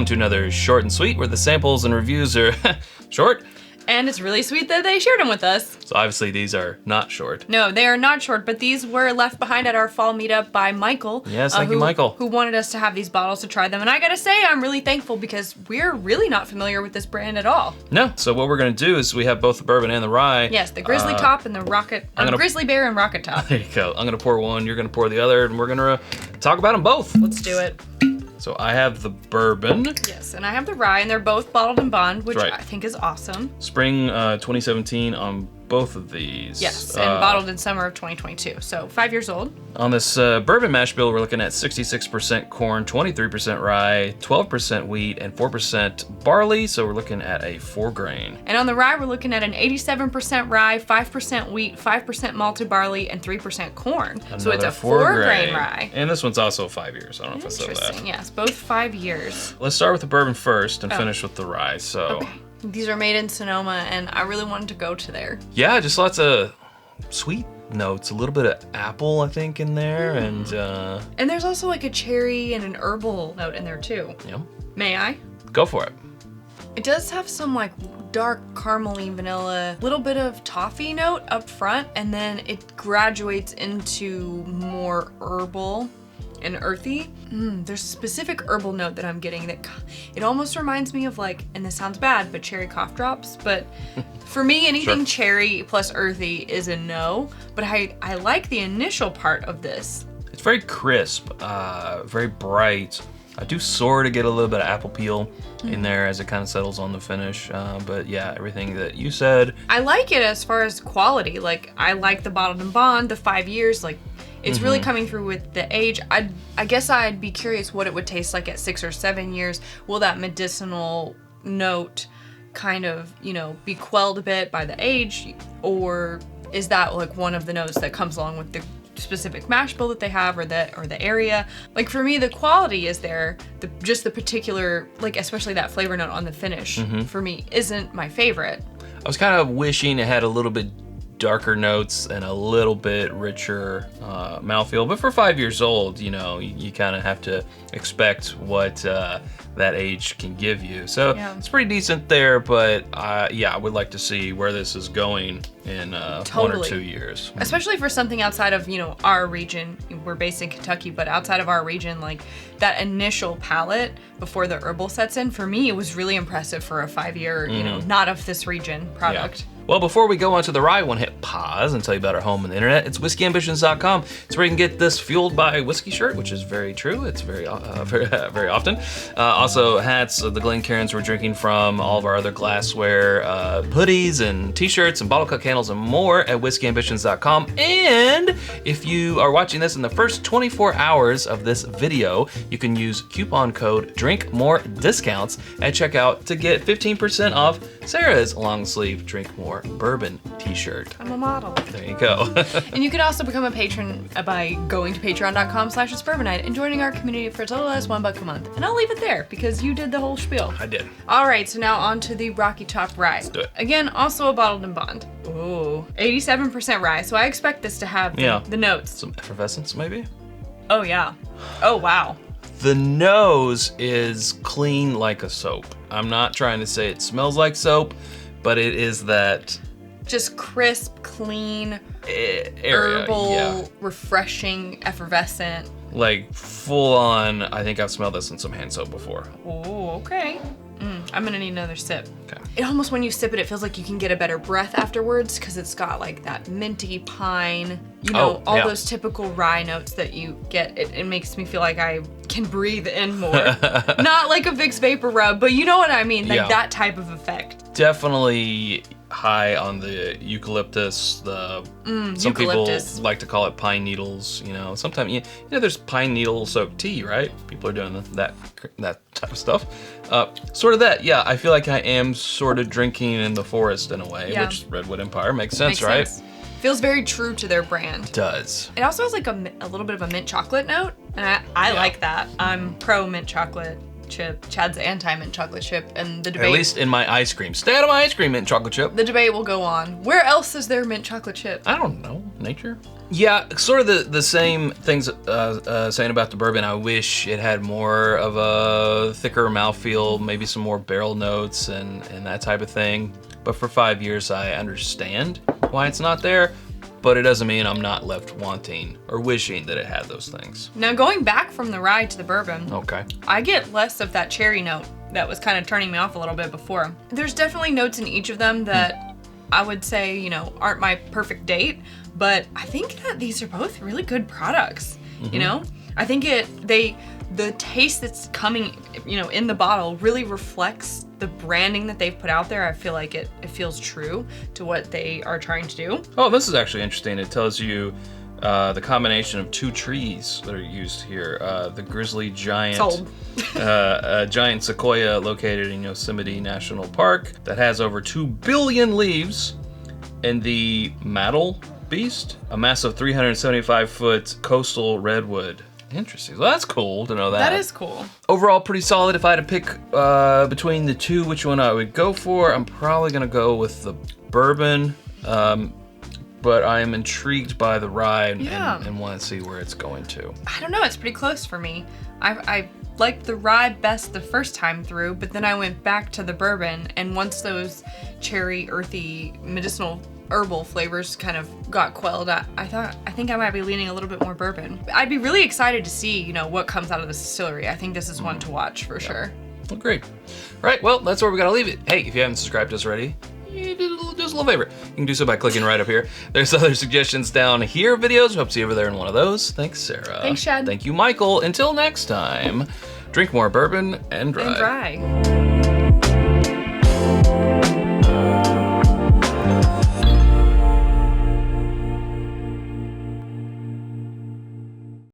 welcome to another Short and Sweet, where the samples and reviews are short. And it's really sweet that they shared them with us. So obviously these are not short. No, they are not short, but these were left behind at our fall meetup by Michael. Yes, thank you, Michael. Who wanted us to have these bottles to try them. And I gotta say, I'm really thankful because we're really not familiar with this brand at all. No, so what we're gonna do is we have both the bourbon and the rye. Yes, the Grizzly Top and the Rocket, Grizzly Bear and Rocket Top. There you go. I'm gonna pour one, you're gonna pour the other, and we're gonna talk about them both. Let's do it. So I have the bourbon. Yes, and I have the rye, and they're both bottled in bond, which right. I think is awesome. Spring 2017 on both of these. Yes, and bottled in summer of 2022, so 5 years old. On this bourbon mash bill, we're looking at 66% corn, 23% rye, 12% wheat, and 4% barley, so we're looking at a 4-grain. And on the rye, we're looking at an 87% rye, 5% wheat, 5% malted barley, and 3% corn. So it's a 4-grain rye. And this one's also 5 years. I don't know if I said that. Interesting, yes, both 5 years. Let's start with the bourbon first and finish with the rye, so. Okay. These are made in Sonoma, and I really wanted to go to there. Yeah, just lots of sweet notes, a little bit of apple, I think, in there, and there's also like a cherry and an herbal note in there too. Yeah. May I? Go for it. It does have some like dark caramely vanilla, little bit of toffee note up front, and then it graduates into more herbal and earthy. There's a specific herbal note that I'm getting that it almost reminds me of like, and this sounds bad, but cherry cough drops. But for me, anything cherry plus earthy is a no. But I like the initial part of this. It's very crisp, very bright. I do sort of get a little bit of apple peel in there as it kind of settles on the finish. But yeah, everything that you said. I like it as far as quality. Like, I like the bottled in bond, the 5 years, like, it's really coming through with the age. I guess I'd be curious what it would taste like at 6 or 7 years. Will that medicinal note kind of, be quelled a bit by the age? Or is that like one of the notes that comes along with the specific mash bill that they have or the area? Like for me, the quality is there. Just the particular, like especially that flavor note on the finish for me isn't my favorite. I was kind of wishing it had a little bit darker notes and a little bit richer mouthfeel, but for 5 years old, you kind of have to expect what that age can give you. So it's pretty decent there, but I would like to see where this is going in 1 or 2 years. Especially for something outside of, our region. We're based in Kentucky, but outside of our region, like that initial palate before the herbal sets in, for me, it was really impressive for a 5-year, not of this region product. Yeah. Well, before we go on to the rye, I want to hit pause and tell you about our home on the internet. It's whiskyambitions.com. It's where you can get this Fueled by Whiskey shirt, which is very true. It's very often. Also, hats, the Glencairns we're drinking from, all of our other glassware, hoodies and t-shirts and bottle cut candles and more at whiskyambitions.com. And if you are watching this in the first 24 hours of this video, you can use coupon code DRINKMOREDISCOUNTS at checkout to get 15% off Sarah's long sleeve Drink More Bourbon t-shirt. I'm a model. There you go. And you can also become a patron by going to patreon.com/itsbourbonnight and joining our community for as little as $1 a month. And I'll leave it there because you did the whole spiel. I did. All right, so now on to the Rocky Top rye. Let's do it. Again, also a bottled in bond. Ooh, 87% rye. So I expect this to have the notes. Some effervescence, maybe? Oh, yeah. Oh, wow. The nose is clean like a soap. I'm not trying to say it smells like soap, but it is that just crisp, clean, area, herbal, refreshing, effervescent. Like full on, I think I've smelled this in some hand soap before. Oh, okay. I'm gonna need another sip. Okay. It almost, when you sip it, it feels like you can get a better breath afterwards because it's got like that minty pine, all those typical rye notes that you get. It makes me feel like I can breathe in more. Not like a Vicks Vapor Rub, but you know what I mean, like that type of effect. Definitely high on the eucalyptus. Some people like to call it pine needles. Sometimes there's pine needle soaked tea, right? People are doing that type of stuff. Sort of that. Yeah, I feel like I am sort of drinking in the forest in a way, which Redwood Empire makes sense, right? Feels very true to their brand. It does. It also has like a little bit of a mint chocolate note, and I like that. I'm pro mint chocolate chip, Chad's anti-mint chocolate chip, and the debate. At least in my ice cream. Stay out of my ice cream, mint chocolate chip. The debate will go on. Where else is there mint chocolate chip? I don't know. Nature? Yeah, sort of the same things saying about the bourbon. I wish it had more of a thicker mouthfeel, maybe some more barrel notes and that type of thing. But for 5 years, I understand why it's not there. But it doesn't mean I'm not left wanting or wishing that it had those things. Now, going back from the rye to the bourbon, Okay. I get less of that cherry note that was kind of turning me off a little bit before. There's definitely notes in each of them that I would say, you know, aren't my perfect date, but I think that these are both really good products. You know, I think the taste that's coming, you know, in the bottle really reflects the branding that they've put out there. I feel like it feels true to what they are trying to do. Oh, this is actually interesting. It tells you the combination of 2 trees that are used here. The Grizzly Giant, Sold. A giant sequoia located in Yosemite National Park that has over 2 billion leaves, and the Grizzly Beast, a massive 375-foot coastal redwood. Interesting. Well, that's cool to know that. That is cool. Overall, pretty solid. If I had to pick between the two, which one I would go for, I'm probably going to go with the bourbon. But I am intrigued by the rye and want to see where it's going to. I don't know. It's pretty close for me. I liked the rye best the first time through, but then I went back to the bourbon, and once those cherry, earthy, medicinal herbal flavors kind of got quelled, I think I might be leaning a little bit more bourbon. I'd be really excited to see, you know, what comes out of the distillery. I think this is one to watch for sure. Well, great. All right, well, that's where we gotta leave it. Hey, if you haven't subscribed to us already, you do us a little favor. You can do so by clicking right up here. There's other suggestions down here, videos. Hope to see you over there in one of those. Thanks, Sarah. Thanks, Chad. Thank you, Michael. Until next time, drink more bourbon and rye. And rye.